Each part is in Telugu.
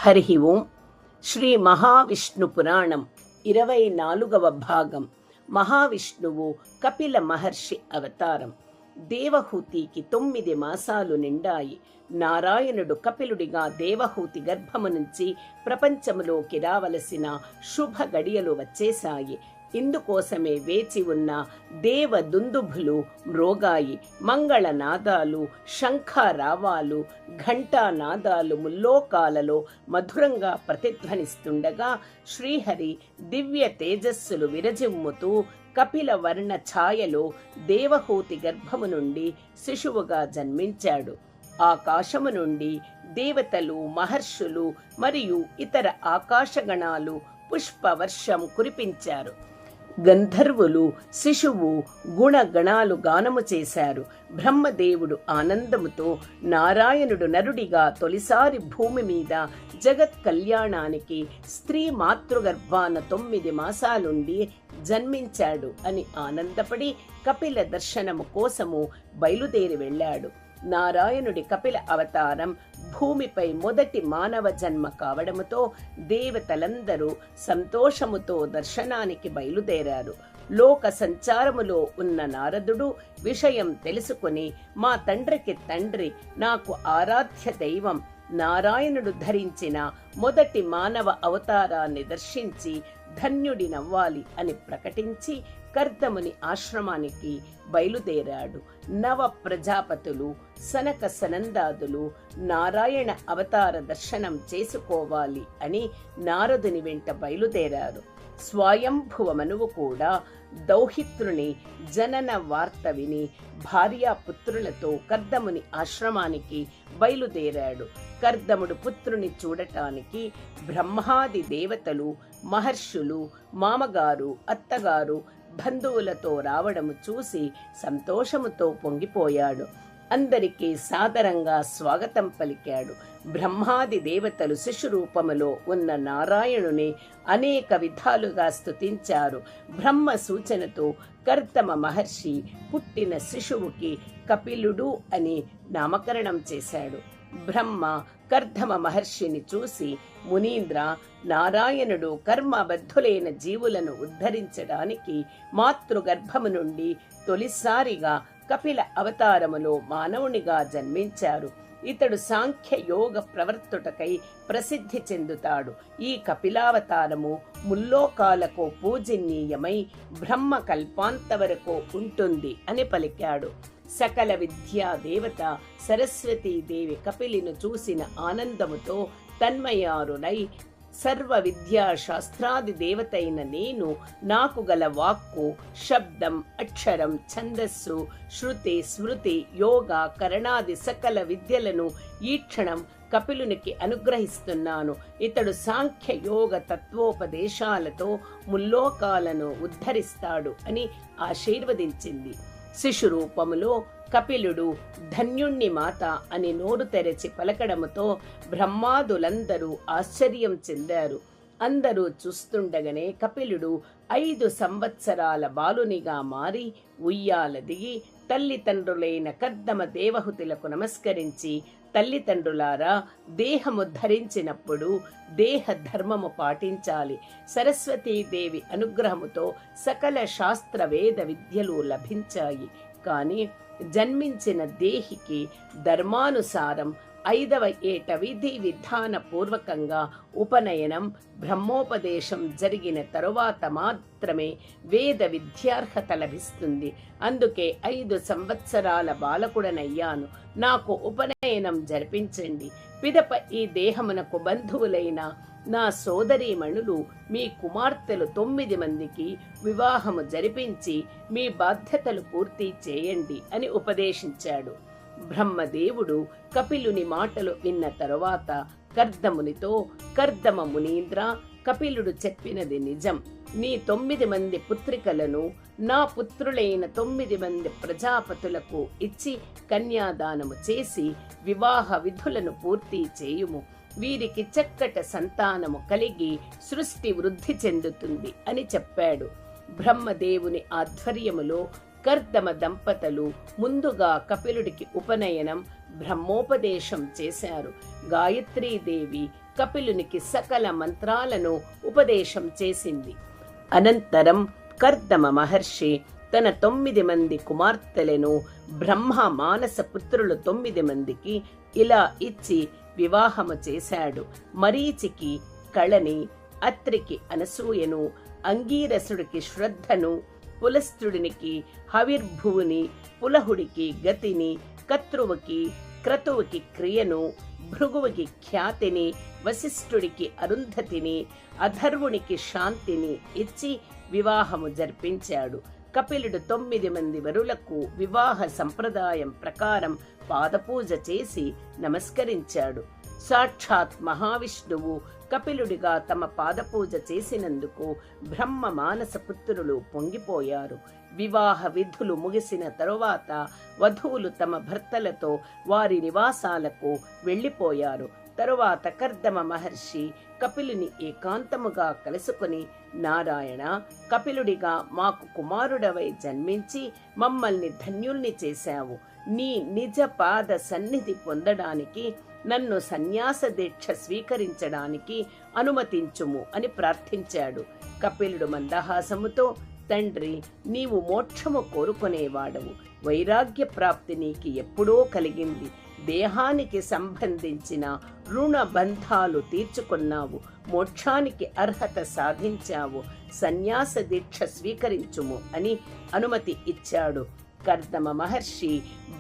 హరి ఓం. శ్రీ మహావిష్ణు పురాణం 24వ భాగం. మహావిష్ణువు కపిల మహర్షి అవతారం. దేవహూతికి 9 మాసాలు నిండాయి. నారాయణుడు కపిలుడిగా దేవహూతి గర్భము నుంచి ప్రపంచములోకి రావలసిన శుభ గడియలు వచ్చేశాయి. ఇందుకోసమే వేచి ఉన్న దేవ దుందుభులు మ్రోగాయి. మంగళనాదాలు, శంఖారావాలు, ఘంటానాదాలు ముల్లోకాలలో మధురంగా ప్రతిధ్వనిస్తుండగా శ్రీహరి దివ్య తేజస్సులు విరజిమ్ముతూ కపిల వర్ణ ఛాయలో దేవహూతి గర్భము నుండి శిశువుగా జన్మించాడు. ఆకాశము నుండి దేవతలు, మహర్షులు మరియు ఇతర ఆకాశగణాలు పుష్పవర్షం కురిపించారు. గంధర్వులు శిశువు గుణగణాలు గానము చేశారు. బ్రహ్మదేవుడు ఆనందముతో నారాయణుడు నరుడిగా తొలిసారి భూమి మీద జగత్ కళ్యాణానికి స్త్రీ మాతృగర్భాన 9 మాసాలుండి జన్మించాడు అని ఆనందపడి కపిల దర్శనము కోసము బయలుదేరి వెళ్ళాడు. నారాయణుడి కపిల అవతారం భూమిపై మొదటి మానవ జన్మ కావడముతో దేవతలందరూ సంతోషముతో దర్శనానికి బయలుదేరారు. లోక సంచారములో ఉన్న నారదుడు విషయం తెలుసుకుని, మా తండ్రికి తండ్రి, నాకు ఆరాధ్య దైవం నారాయణుడు ధరించిన మొదటి మానవ అవతారాన్ని దర్శించి ధన్యుడినవ్వాలి అని ప్రకటించి కర్దముని ఆశ్రమానికి బయలుదేరాడు. నవ ప్రజాపతులు సనక సనందాదులు నారాయణ అవతార దర్శనం చేసుకోవాలి అని నారదుని వెంట బయలుదేరారు. స్వయంభువ మనువు కూడా దౌహిత్రుని జనన వార్త విని భార్యాపుత్రులతో కర్దముని ఆశ్రమానికి బయలుదేరాడు. కర్దముడు పుత్రుని చూడటానికి బ్రహ్మాది దేవతలు, మహర్షులు, మామగారు, అత్తగారు, బంధువులతో రావడము చూసి సంతోషముతో పొంగిపోయాడు. అందరికీ సాదరంగా స్వాగతం పలికాడు. బ్రహ్మాది దేవతలు శిశు రూపములో ఉన్న నారాయణుని అనేక విధాలుగా స్తుతించారు. బ్రహ్మ సూచనతో కర్దమ మహర్షి పుట్టిన శిశువుకి కపిలుడు అని నామకరణం చేశాడు. బ్రహ్మ కర్దమ మహర్షిని చూసి, మునీంద్ర, నారాయణుడు కర్మబద్ధులైన జీవులను ఉద్ధరించడానికి మాతృగర్భము నుండి తొలిసారిగా కపిల అవతారములో మానవునిగా జన్మించారు. ఇతడు సాంఖ్య యోగ ప్రవర్తుటకై ప్రసిద్ధి చెందుతాడు. ఈ కపిలావతారము ముల్లోకాలకు పూజనీయమై బ్రహ్మ కల్పాంత వరకు ఉంటుంది అని పలికాడు. సకల విద్యా దేవత సరస్వతీదేవి కపిలిని చూసిన ఆనందముతో తన్మయారులై, సర్వ విద్యా శాస్త్రాది దేవతైన నేను, నాకు గల వాక్కు, శబ్దం, అక్షరం, ఛందస్సు, శృతి, స్మృతి, యోగ, కరణాది సకల విద్యలను ఈ క్షణం కపిలునికి అనుగ్రహిస్తున్నాను. ఇతడు సాంఖ్య యోగ తత్వోపదేశాలతో ముల్లోకాలను ఉద్ధరిస్తాడు అని ఆశీర్వదించింది. శిశు రూపములో కపిలుడు ధన్యుణ్ణి మాత అని నోరు తెరచి పలకడముతో బ్రహ్మాదులందరూ ఆశ్చర్యం చెందారు. అందరూ చూస్తుండగానే కపిలుడు 5 సంవత్సరాల బాలునిగా మారి ఉయ్యాల దిగి తల్లిదండ్రులైన కర్దమ దేవహుతులకు నమస్కరించి, తల్లిదండ్రులారా, దేహము ధరించినప్పుడు దేహ ధర్మము పాటించాలి. సరస్వతీదేవి అనుగ్రహముతో సకల శాస్త్ర వేద విద్యలు లభించాయి. కానీ జన్మించిన దేహికి ధర్మానుసారం 5వ ఏట విధి విధాన పూర్వకంగా ఉపనయనం, బ్రహ్మోపదేశం జరిగిన తరువాత మాత్రమే వేద విద్యార్హత లభిస్తుంది. అందుకే 5 సంవత్సరాల బాలకుడనయ్యాను. నాకు ఉపనయనం జరిపించండి. పిదప ఈ దేహమునకు బంధువులైన నా సోదరీమణులు, మీ కుమార్తెలు 9 మందికి వివాహము జరిపించి మీ బాధ్యతలు పూర్తి చేయండి అని ఉపదేశించాడు. బ్రహ్మదేవుడు కపిలుని మాటలు విన్న తరువాత కర్దమునితో, కర్దమ మునీంద్ర, కపిలుడు చెప్పినది నిజం. నీ 9 మంది పుత్రికలను నా పుత్రులైన 9 మంది ప్రజాపతులకు ఇచ్చి కన్యాదానము చేసి వివాహ విధులను పూర్తి చేయుము. వీరికి చక్కటి సంతానము కలిగి సృష్టి వృద్ధి చెందుతుంది అని చెప్పాడు. బ్రహ్మదేవుని ఆధ్వర్యములో కర్దమ దంపతులు ముందుగా కపిలుడికి ఉపనయనం, బ్రహ్మోపదేశం చేశారు. గాయత్రీదేవి కపిలునికి సకల మంత్రాలను ఉపదేశం చేసింది. అనంతరం కర్దమ మహర్షి తన 9 మంది కుమార్తెలను బ్రహ్మ మానస పుత్రులు 9 మందికి ఇలా ఇచ్చి వివాహము చేశాడు. మరీచికి కళని, అత్రికి అనసూయను, అంగీరసుడికి శ్రద్ధను, పులస్త్యుడినికి హవిర్భువుని, పులహుడికి గతిని, కత్రువుకి క్రతువుకి క్రియను, భృగువుకి ఖ్యాతిని, వశిష్ఠుడికి అరుంధతిని, అధర్వునికి శాంతిని ఇచ్చి వివాహము జరిపించాడు. కపిలుడు 9 మంది వరులకు వివాహ సంప్రదాయం ప్రకారం పాదపూజ చేసి నమస్కరించాడు. సాక్షాత్ మహావిష్ణువు కపిలుడిగా తమ పాదపూజ చేసినందుకు బ్రహ్మ మానస పుత్రులు పొంగిపోయారు. వివాహ విధులు ముగిసిన తరువాత వధువులు తమ భర్తలతో వారి నివాసాలకు వెళ్లిపోయారు. తరువాత కర్దమ మహర్షి కపిలుని ఏకాంతముగా కలుసుకుని, నారాయణ, కపిలుడిగా మాకు కుమారుడవై జన్మించి మమ్మల్ని ధన్యుల్ని చేశావు. నీ నిజ పాద సన్నిధి పొందడానికి నన్ను సన్యాస దీక్ష స్వీకరించడానికి అనుమతించుము అని ప్రార్థించాడు. కపిలుడు మందహాసముతో, తండ్రి, నీవు మోక్షము కోరుకునేవాడవు. వైరాగ్య ప్రాప్తి నీకు ఎప్పుడో కలిగింది. దేహానికి సంబంధించిన రుణ బంధాలు తీర్చుకున్నావు. మోక్షానికి అర్హత సాధించావు. సన్యాస దీక్ష స్వీకరించుము అని అనుమతి ఇచ్చాడు. కర్దమ మహర్షి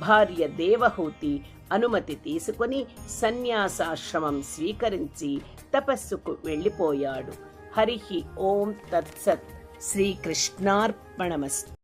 భార్య దేవహూతి అనుమతి తీసుకుని సన్యాసాశ్రమం స్వీకరించి తపస్సుకు వెళ్ళిపోయాడు. హరి ఓం తత్సత్. శ్రీకృష్ణార్పణమస్తు.